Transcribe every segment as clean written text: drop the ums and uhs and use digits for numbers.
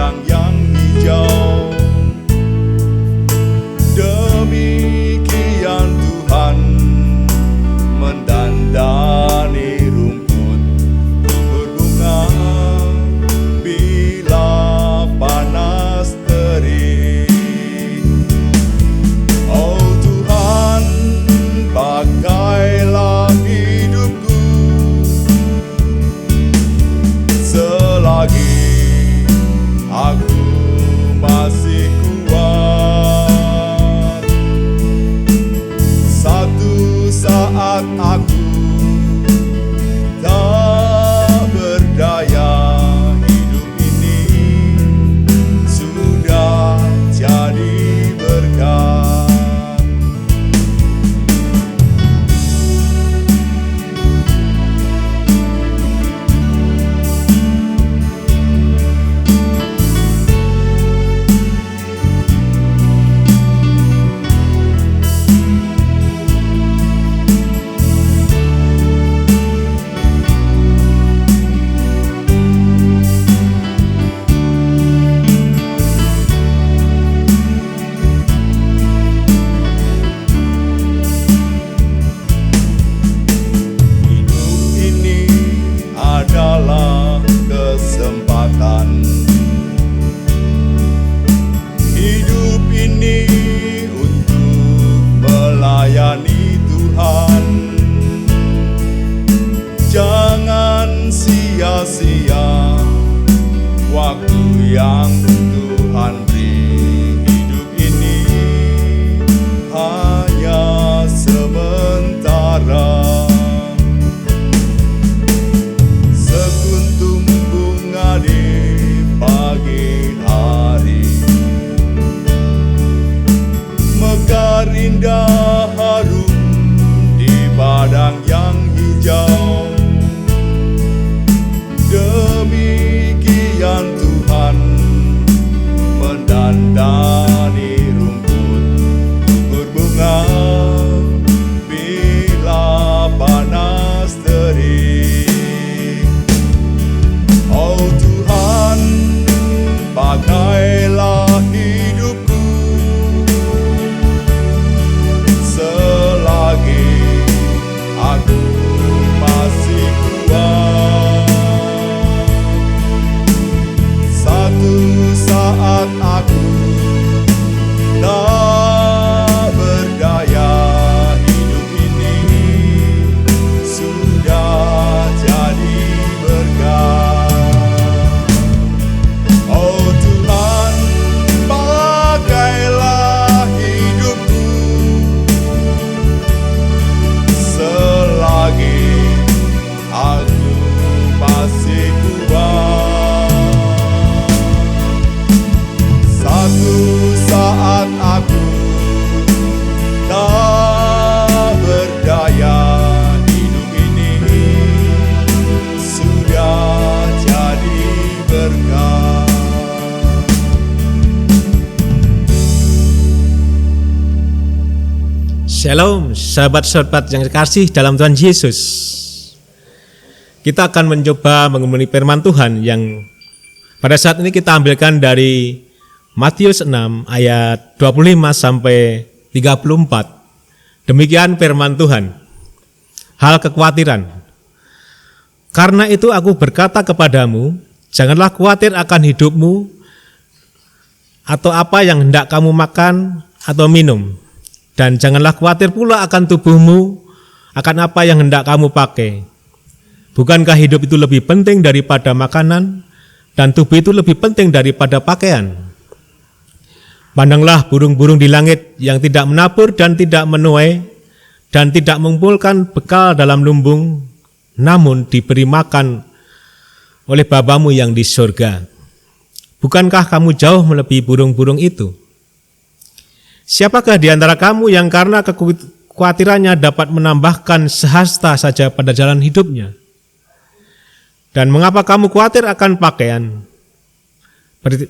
padang yang hijau. Demikian Tuhan mendandani rumput berbunga bila panas terik. Oh Tuhan, pakailah hidupku selagi aku masih kuat. Satu saat aku tak berdaya, hidup ini sudah jadi berkat. Adalah kesempatan. Hidup ini untuk melayani Tuhan. Jangan sia-sia waktu yang Tuhan beri. Hidup ini hanya sementara. Sekuntum bunga di pagi hari, mekar indah harum di padang yang hijau. Demikian Tuhan mendandani rumput berbunga bila panas terik. Oh Tuhan, pakailah hidupku selagi aku masih kuat. Satu saat aku tak berdaya, hidup ini sudah jadi berkat. Oh Tuhan, pakailah hidupku selagi aku masih kuat. Satu saat aku tak berdaya, hidup ini sudah jadi berkat. Shalom, sahabat-sahabat yang terkasih dalam Tuhan Yesus. Kita akan mencoba mengemuni firman Tuhan yang pada saat ini kita ambilkan dari Matius 6 ayat 25 sampai 34. Demikian firman Tuhan. Hal kekhawatiran. Karena itu aku berkata kepadamu, janganlah khawatir akan hidupmu atau apa yang hendak kamu makan atau minum. Dan janganlah khawatir pula akan tubuhmu, akan apa yang hendak kamu pakai. Bukankah hidup itu lebih penting daripada makanan, dan tubuh itu lebih penting daripada pakaian? Pandanglah burung-burung di langit yang tidak menabur dan tidak menuai, dan tidak mengumpulkan bekal dalam lumbung, namun diberi makan oleh Bapamu yang di surga. Bukankah kamu jauh melebihi burung-burung itu? Siapakah di antara kamu yang karena kekhawatirannya dapat menambahkan sehasta saja pada jalan hidupnya? Dan mengapa kamu khawatir akan pakaian?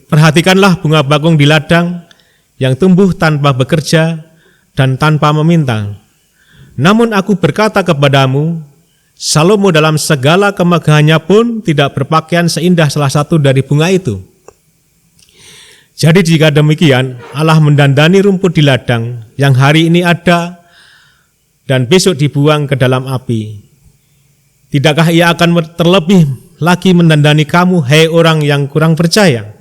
Perhatikanlah bunga bakung di ladang yang tumbuh tanpa bekerja dan tanpa meminta. Namun aku berkata kepadamu, Salomo dalam segala kemegahannya pun tidak berpakaian seindah salah satu dari bunga itu. Jadi jika demikian, Allah mendandani rumput di ladang yang hari ini ada dan besok dibuang ke dalam api. Tidakkah ia akan terlebih lagi mendandani kamu, hai orang yang kurang percaya?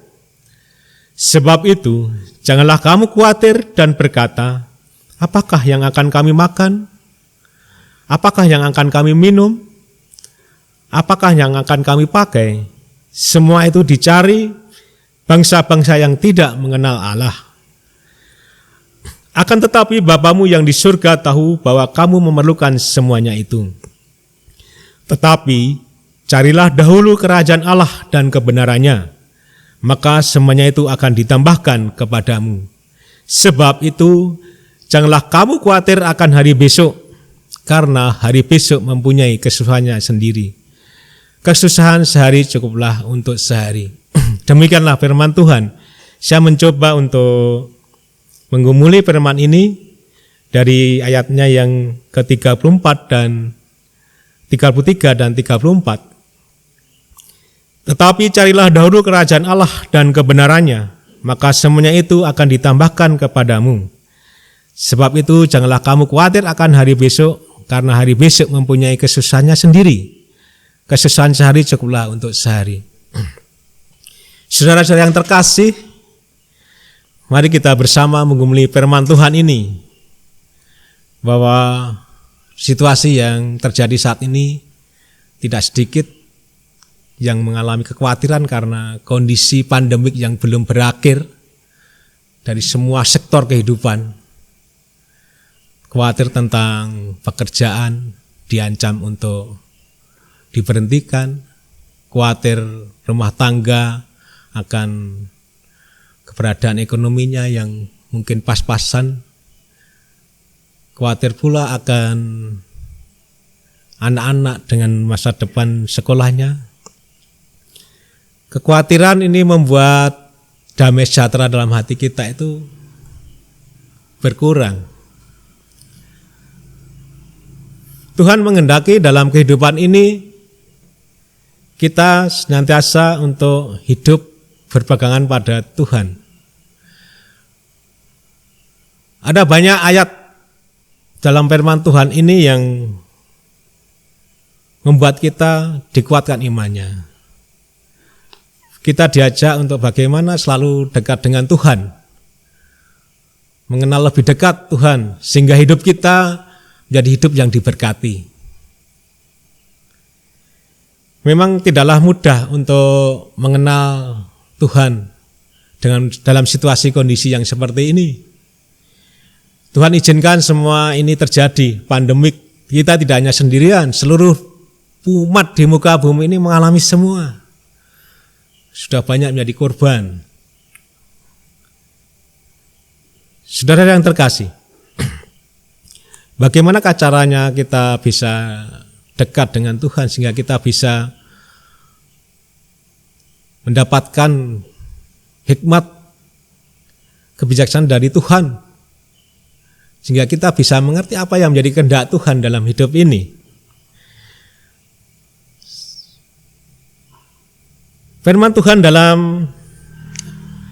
Sebab itu, janganlah kamu khawatir dan berkata, apakah yang akan kami makan? Apakah yang akan kami minum? Apakah yang akan kami pakai? Semua itu dicari bangsa-bangsa yang tidak mengenal Allah. Akan tetapi Bapamu yang di surga tahu bahwa kamu memerlukan semuanya itu. Tetapi carilah dahulu kerajaan Allah dan kebenarannya, maka semuanya itu akan ditambahkan kepadamu. Sebab itu janganlah kamu khawatir akan hari besok, karena hari besok mempunyai kesusahannya sendiri. Kesusahan sehari cukuplah untuk sehari. Demikianlah firman Tuhan. Saya mencoba untuk menggumuli firman ini dari ayatnya yang ke-34 dan 33 dan 34. Tetapi carilah dahulu kerajaan Allah dan kebenarannya, maka semuanya itu akan ditambahkan kepadamu. Sebab itu janganlah kamu khawatir akan hari besok, karena hari besok mempunyai kesusahannya sendiri. Kesusahan sehari cukuplah untuk sehari. Saudara-saudara yang terkasih, mari kita bersama menggumuli firman Tuhan ini, bahwa situasi yang terjadi saat ini tidak sedikit yang mengalami kekhawatiran karena kondisi pandemik yang belum berakhir dari semua sektor kehidupan. Khawatir tentang pekerjaan diancam untuk diberhentikan, khawatir rumah tangga akan keberadaan ekonominya yang mungkin pas-pasan, khawatir pula akan anak-anak dengan masa depan sekolahnya. Kekhawatiran ini membuat damai sejahtera dalam hati kita itu berkurang. Tuhan menghendaki dalam kehidupan ini kita senantiasa untuk hidup berpegangan pada Tuhan. Ada banyak ayat dalam firman Tuhan ini yang membuat kita dikuatkan imannya. Kita diajak untuk bagaimana selalu dekat dengan Tuhan, mengenal lebih dekat Tuhan, sehingga hidup kita menjadi hidup yang diberkati. Memang tidaklah mudah untuk mengenal Tuhan dalam situasi kondisi yang seperti ini. Tuhan izinkan semua ini terjadi, pandemik. Kita tidak hanya sendirian, seluruh umat di muka bumi ini mengalami semua. Sudah banyak menjadi korban. Saudara yang terkasih, bagaimanakah caranya kita bisa dekat dengan Tuhan sehingga kita bisa mendapatkan hikmat kebijaksanaan dari Tuhan, sehingga kita bisa mengerti apa yang menjadi kehendak Tuhan dalam hidup ini. Firman Tuhan dalam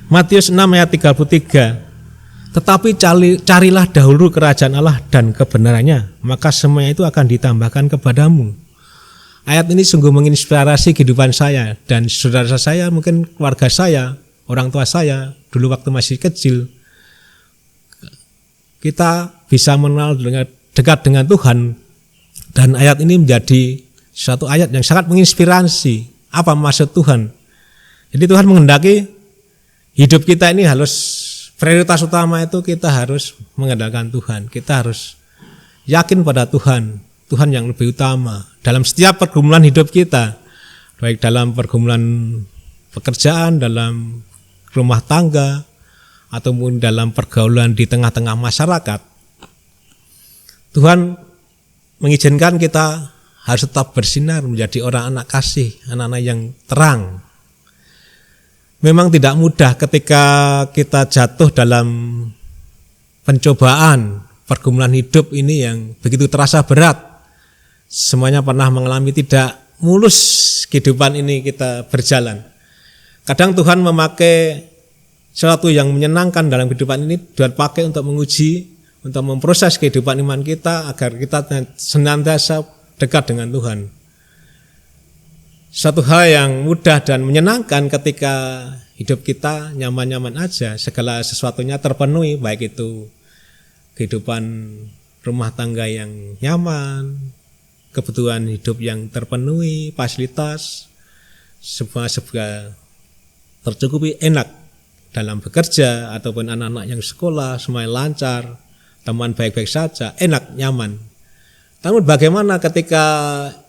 Matius 6 ayat 33, tetapi carilah dahulu kerajaan Allah dan kebenarannya, maka semuanya itu akan ditambahkan kepadamu. Ayat ini sungguh menginspirasi kehidupan saya dan saudara saya, mungkin keluarga saya, orang tua saya, dulu waktu masih kecil. Kita bisa mengenal dekat dengan Tuhan, dan ayat ini menjadi suatu ayat yang sangat menginspirasi. Apa maksud Tuhan? Jadi Tuhan menghendaki hidup kita ini harus, prioritas utama itu kita harus mengandalkan Tuhan. Kita harus yakin pada Tuhan, Tuhan yang lebih utama dalam setiap pergumulan hidup kita, baik dalam pergumulan pekerjaan, dalam rumah tangga, ataupun dalam pergaulan di tengah-tengah masyarakat. Tuhan mengizinkan kita harus tetap bersinar, menjadi orang anak kasih, anak-anak yang terang. Memang tidak mudah ketika kita jatuh dalam pencobaan, pergumulan hidup ini yang begitu terasa berat. Semuanya pernah mengalami, tidak mulus kehidupan ini kita berjalan. Kadang Tuhan memakai sesuatu yang menyenangkan dalam kehidupan ini Tuhan pakai untuk menguji, untuk memproses kehidupan iman kita agar kita senantiasa dekat dengan Tuhan. Satu hal yang mudah dan menyenangkan ketika hidup kita nyaman-nyaman aja, segala sesuatunya terpenuhi, baik itu kehidupan rumah tangga yang nyaman, kebutuhan hidup yang terpenuhi, fasilitas, semua tercukupi, enak dalam bekerja ataupun anak-anak yang sekolah, semuanya lancar, teman baik-baik saja, enak, nyaman. Namun bagaimana ketika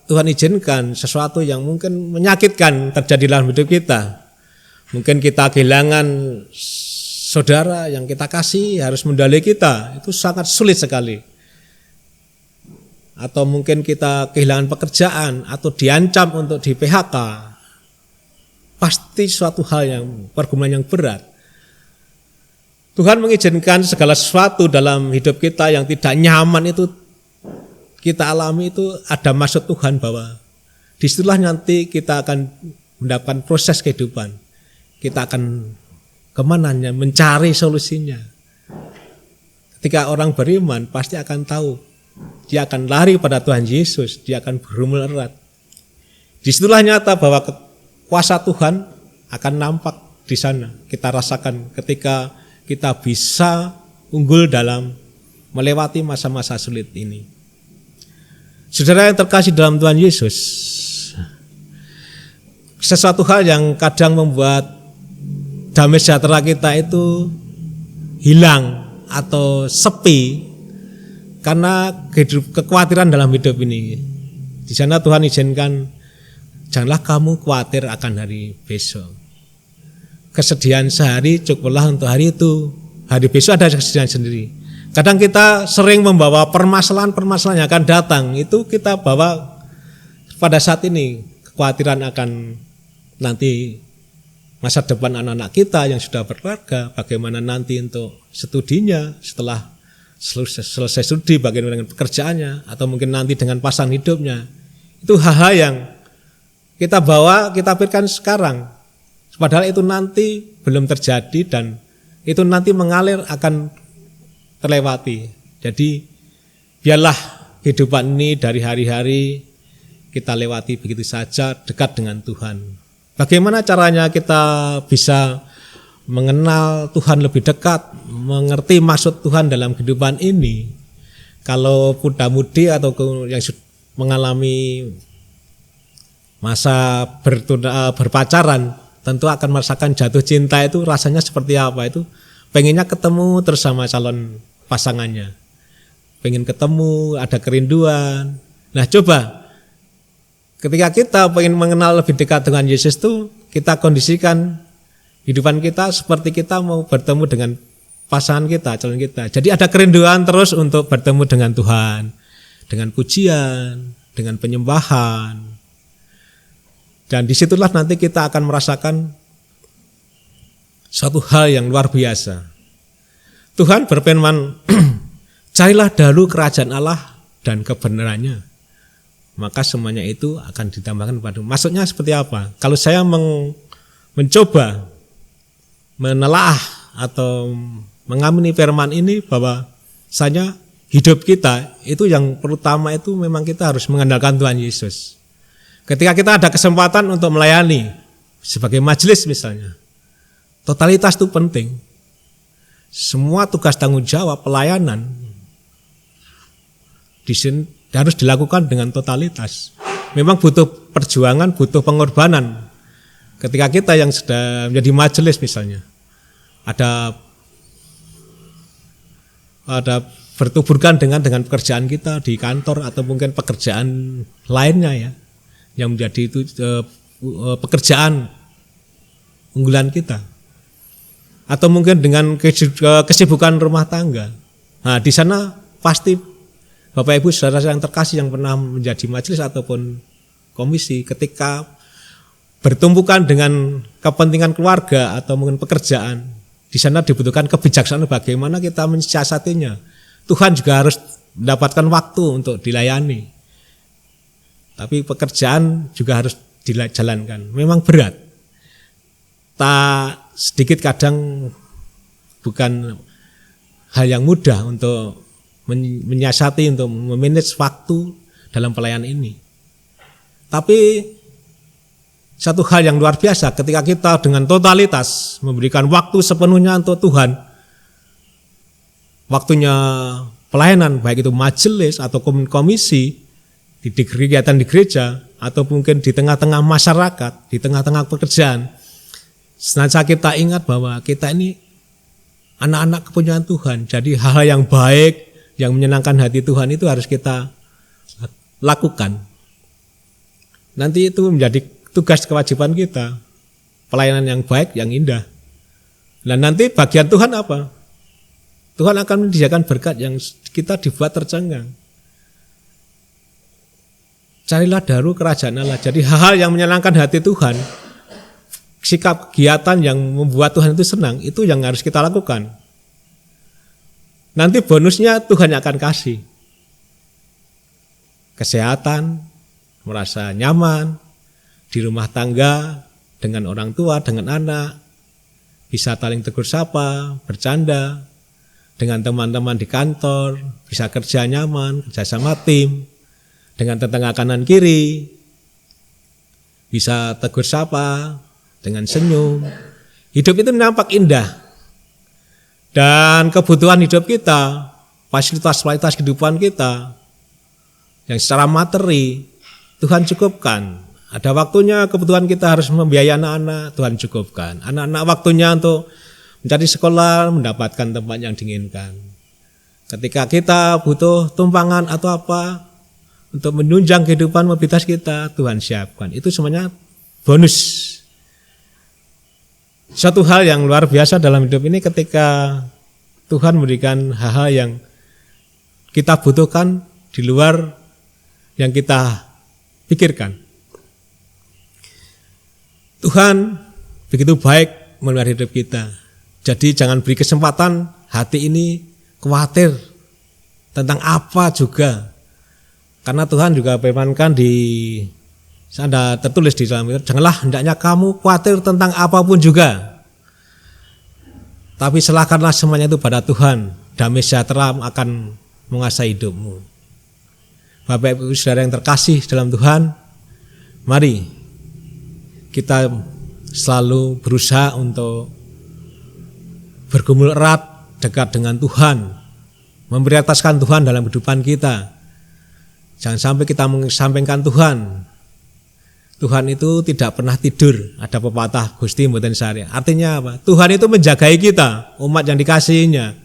Tuhan izinkan sesuatu yang mungkin menyakitkan terjadi dalam hidup kita? Mungkin kita kehilangan saudara yang kita kasih harus mendalai kita, itu sangat sulit sekali. Atau mungkin kita kehilangan pekerjaan atau diancam untuk di PHK. Pasti suatu hal yang pergumulan yang berat. Tuhan mengizinkan segala sesuatu dalam hidup kita yang tidak nyaman itu kita alami, itu ada maksud Tuhan bahwa disitulah nanti kita akan mendapatkan proses kehidupan. Kita akan kemananya, mencari solusinya. Ketika orang beriman pasti akan tahu, dia akan lari pada Tuhan Yesus, dia akan bergumul erat. Disitulah nyata bahwa kuasa Tuhan akan nampak di sana. Kita rasakan ketika kita bisa unggul dalam melewati masa-masa sulit ini. Saudara yang terkasih dalam Tuhan Yesus, sesuatu hal yang kadang membuat damai sejahtera kita itu hilang atau sepi karena kekhawatiran dalam hidup ini. Di sana Tuhan izinkan, janganlah kamu khawatir akan hari besok. Kesedihan sehari cukuplah untuk hari itu. Hari besok ada kesedihan sendiri. Kadang kita sering membawa permasalahan-permasalahan yang akan datang, itu kita bawa pada saat ini, kekhawatiran akan nanti masa depan anak-anak kita yang sudah berkeluarga, bagaimana nanti untuk studinya setelah selesai studi, bagaimana dengan pekerjaannya, atau mungkin nanti dengan pasangan hidupnya. Itu hal-hal yang kita bawa, kita pikirkan sekarang, padahal itu nanti belum terjadi dan itu nanti mengalir akan terlewati. Jadi biarlah kehidupan ini dari hari-hari kita lewati begitu saja dekat dengan Tuhan. Bagaimana caranya kita bisa mengenal Tuhan lebih dekat, mengerti maksud Tuhan dalam kehidupan ini? Kalau muda-mudi atau yang mengalami masa berpacaran, tentu akan merasakan jatuh cinta itu rasanya seperti apa. Itu pengennya ketemu terus sama calon pasangannya, pengen ketemu, ada kerinduan. Nah coba, ketika kita pengen mengenal lebih dekat dengan Yesus itu, kita kondisikan kehidupan kita seperti kita mau bertemu dengan pasangan kita, calon kita. Jadi ada kerinduan terus untuk bertemu dengan Tuhan, dengan pujian, dengan penyembahan. Dan disitulah nanti kita akan merasakan suatu hal yang luar biasa. Tuhan berfirman, carilah dahulu kerajaan Allah dan kebenarannya, maka semuanya itu akan ditambahkan kepadamu. Maksudnya seperti apa? Kalau saya mencoba menelaah atau mengamini firman ini, bahwa misalnya hidup kita itu yang pertama itu memang kita harus mengandalkan Tuhan Yesus. Ketika kita ada kesempatan untuk melayani sebagai majelis misalnya, totalitas itu penting. Semua tugas tanggung jawab pelayanan di sini harus dilakukan dengan totalitas. Memang butuh perjuangan, butuh pengorbanan. Ketika kita yang sudah menjadi majelis misalnya, ada bertuburkan dengan pekerjaan kita di kantor atau mungkin pekerjaan lainnya ya, yang menjadi itu pekerjaan unggulan kita. Atau mungkin dengan kesibukan rumah tangga. Nah, di sana pasti Bapak Ibu saudara yang terkasih yang pernah menjadi majelis ataupun komisi, ketika bertumpukan dengan kepentingan keluarga atau mungkin pekerjaan, di sana dibutuhkan kebijaksanaan bagaimana kita mensiasatinya. Tuhan juga harus mendapatkan waktu untuk dilayani. Tapi pekerjaan juga harus dijalankan. Memang berat. sedikit kadang bukan hal yang mudah untuk menyiasati, untuk memanage waktu dalam pelayanan ini. Tapi satu hal yang luar biasa ketika kita dengan totalitas memberikan waktu sepenuhnya untuk Tuhan, waktunya pelayanan baik itu majelis atau komisi di kegiatan di gereja atau mungkin di tengah-tengah masyarakat, di tengah-tengah pekerjaan, senantiasa kita ingat bahwa kita ini anak-anak kepunyaan Tuhan. Jadi hal-hal yang baik, yang menyenangkan hati Tuhan itu harus kita lakukan. Nanti itu menjadi tugas kewajiban kita, pelayanan yang baik, yang indah. Dan nanti bagian Tuhan apa? Tuhan akan menyediakan berkat yang kita dibuat tercengang. Carilah dahulu kerajaan Allah. Jadi hal-hal yang menyenangkan hati Tuhan, sikap kegiatan yang membuat Tuhan itu senang, itu yang harus kita lakukan. Nanti bonusnya Tuhan yang akan kasih. Kesehatan, merasa nyaman di rumah tangga, dengan orang tua, dengan anak, bisa saling tegur sapa, bercanda, dengan teman-teman di kantor, bisa kerja nyaman, kerja sama tim, dengan tetangga kanan kiri, bisa tegur sapa, dengan senyum. Hidup itu nampak indah. Dan kebutuhan hidup kita, fasilitas kehidupan kita, yang secara materi, Tuhan cukupkan. Ada waktunya kebutuhan kita harus membiayai anak-anak, Tuhan cukupkan. Anak-anak waktunya untuk mencari sekolah, mendapatkan tempat yang diinginkan. Ketika kita butuh tumpangan atau apa, untuk menunjang kehidupan mobilitas kita, Tuhan siapkan. Itu semuanya bonus. Satu hal yang luar biasa dalam hidup ini ketika Tuhan memberikan hal-hal yang kita butuhkan di luar yang kita pikirkan. Tuhan begitu baik memelihara hidup kita. Jadi jangan beri kesempatan hati ini khawatir tentang apa juga. Karena Tuhan juga firmankan ada tertulis di dalam itu, janganlah hendaknya kamu khawatir tentang apapun juga. Tapi serahkanlah semuanya itu pada Tuhan. Damai sejahtera akan menguasai hidupmu. Bapak Ibu Saudara yang terkasih dalam Tuhan, mari kita selalu berusaha untuk bergumul erat dekat dengan Tuhan, memprioritaskan Tuhan dalam kehidupan kita. Jangan sampai kita mengesampingkan Tuhan. Tuhan itu tidak pernah tidur. Ada pepatah Gusti mboten sare. Artinya apa? Tuhan itu menjagai kita, umat yang dikasihinya.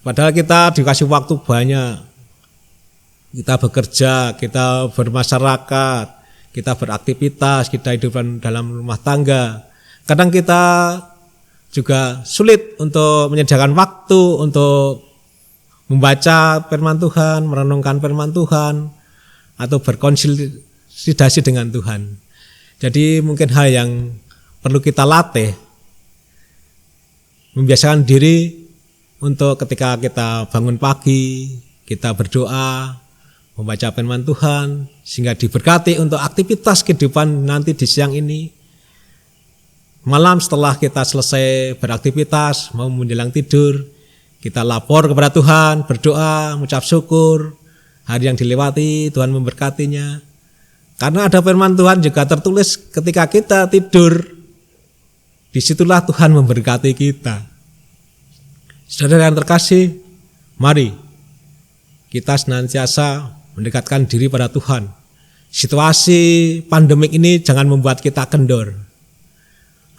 Padahal kita dikasih waktu banyak. Kita bekerja, kita bermasyarakat, kita beraktivitas, kita hidup dalam rumah tangga. Kadang kita juga sulit untuk menyediakan waktu untuk membaca firman Tuhan, merenungkan firman Tuhan, atau berkonsolidasi dengan Tuhan. Jadi mungkin hal yang perlu kita latih, membiasakan diri untuk ketika kita bangun pagi, kita berdoa, membaca firman Tuhan, sehingga diberkati untuk aktivitas kehidupan nanti di siang ini. Malam setelah kita selesai beraktivitas, mau menjelang tidur, kita lapor kepada Tuhan, berdoa, mengucap syukur, hari yang dilewati Tuhan memberkatinya. Karena ada firman Tuhan juga tertulis ketika kita tidur, disitulah Tuhan memberkati kita. Saudara yang terkasih, mari kita senantiasa mendekatkan diri pada Tuhan. Situasi pandemik ini jangan membuat kita kendor.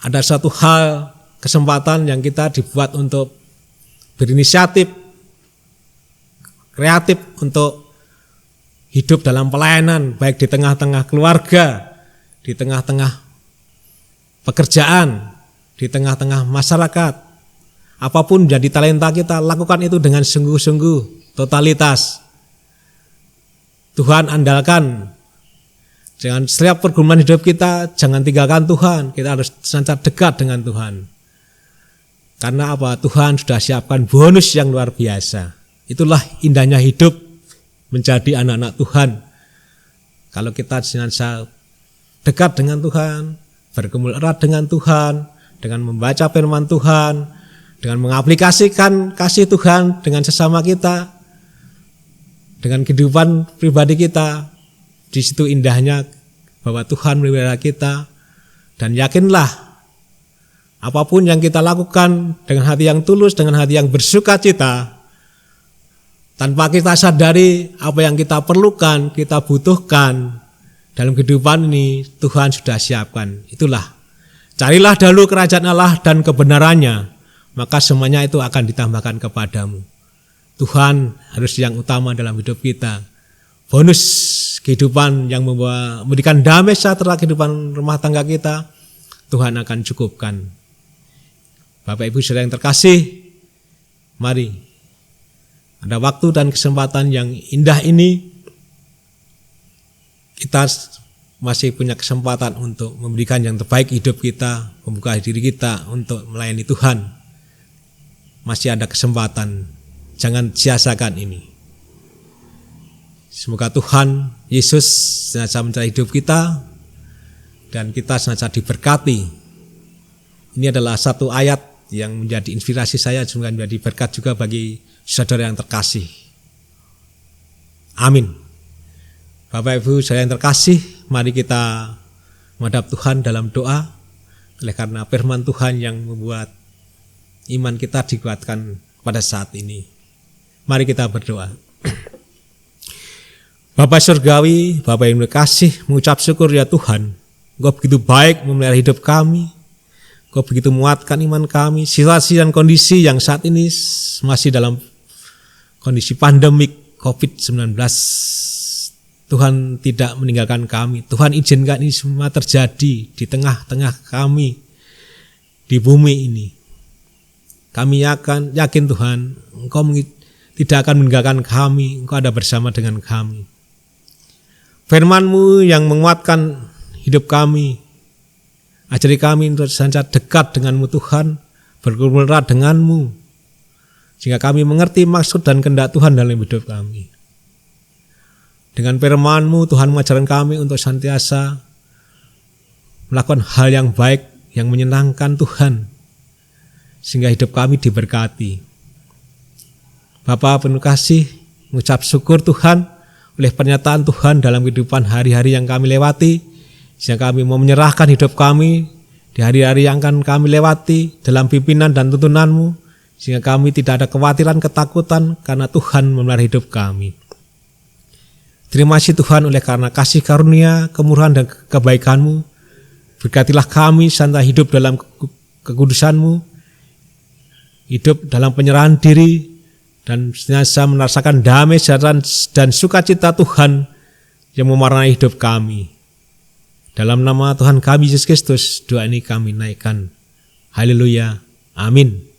Ada satu hal, kesempatan yang kita dibuat untuk berinisiatif, kreatif untuk hidup dalam pelayanan, baik di tengah-tengah keluarga, di tengah-tengah pekerjaan, di tengah-tengah masyarakat. Apapun jadi talenta kita, lakukan itu dengan sungguh-sungguh, totalitas. Tuhan andalkan. Jangan setiap pergumulan hidup kita, jangan tinggalkan Tuhan. Kita harus senantiasa dekat dengan Tuhan. Karena apa? Tuhan sudah siapkan bonus yang luar biasa. Itulah indahnya hidup menjadi anak-anak Tuhan. Kalau kita senantiasa dekat dengan Tuhan, bergumul erat dengan Tuhan, dengan membaca firman Tuhan, dengan mengaplikasikan kasih Tuhan dengan sesama kita, dengan kehidupan pribadi kita. Di situ indahnya bahwa Tuhan memelihara kita, dan yakinlah apapun yang kita lakukan dengan hati yang tulus, dengan hati yang bersukacita, tanpa kita sadari apa yang kita perlukan, kita butuhkan dalam kehidupan ini, Tuhan sudah siapkan. Itulah, carilah dahulu kerajaan Allah dan kebenarannya, maka semuanya itu akan ditambahkan kepadamu. Tuhan harus yang utama dalam hidup kita. Bonus kehidupan yang memberikan damai sejahtera kehidupan rumah tangga kita, Tuhan akan cukupkan. Bapak Ibu Saudara yang terkasih, mari ada waktu dan kesempatan yang indah ini, kita masih punya kesempatan untuk memberikan yang terbaik hidup kita, membuka diri kita untuk melayani Tuhan. Masih ada kesempatan, jangan sia-siakan ini. Semoga Tuhan Yesus senantiasa menyertai hidup kita dan kita senantiasa diberkati. Ini adalah satu ayat yang menjadi inspirasi saya, juga menjadi berkat juga bagi saudara yang terkasih. Amin. Bapak Ibu saudara yang terkasih, mari kita menghadap Tuhan dalam doa, oleh karena firman Tuhan yang membuat iman kita dikuatkan pada saat ini. Mari kita berdoa. Bapa Surgawi, Bapa yang berkasih, mengucap syukur ya Tuhan, Engkau begitu baik memelihara hidup kami, Engkau begitu menguatkan iman kami, situasi dan kondisi yang saat ini masih dalam kondisi pandemik COVID-19. Tuhan tidak meninggalkan kami, Tuhan izinkan ini semua terjadi di tengah-tengah kami, di bumi ini. Kami yakin Tuhan, Engkau tidak akan meninggalkan kami, Engkau ada bersama dengan kami. Firman-Mu yang menguatkan hidup kami, ajari kami untuk senantiasa dekat dengan-Mu Tuhan, berkumpul erat dengan-Mu, sehingga kami mengerti maksud dan kehendak Tuhan dalam hidup kami. Dengan firman-Mu Tuhan mengajarkan kami untuk senantiasa melakukan hal yang baik, yang menyenangkan Tuhan, sehingga hidup kami diberkati. Bapa penuh kasih, mengucap syukur Tuhan oleh pernyataan Tuhan dalam kehidupan hari-hari yang kami lewati, sehingga kami mau menyerahkan hidup kami di hari-hari yang akan kami lewati dalam pimpinan dan tuntunan-Mu, sehingga kami tidak ada kekhawatiran, ketakutan, karena Tuhan memelihara hidup kami. Terima kasih Tuhan oleh karena kasih karunia, kemurahan dan kebaikan-Mu. Berkatilah kami senantiasa hidup dalam kekudusan-Mu, hidup dalam penyerahan diri, dan senantiasa merasakan damai sejahtera dan sukacita Tuhan yang mewarnai hidup kami. Dalam nama Tuhan kami Yesus Kristus, doa ini kami naikkan. Haleluya. Amin.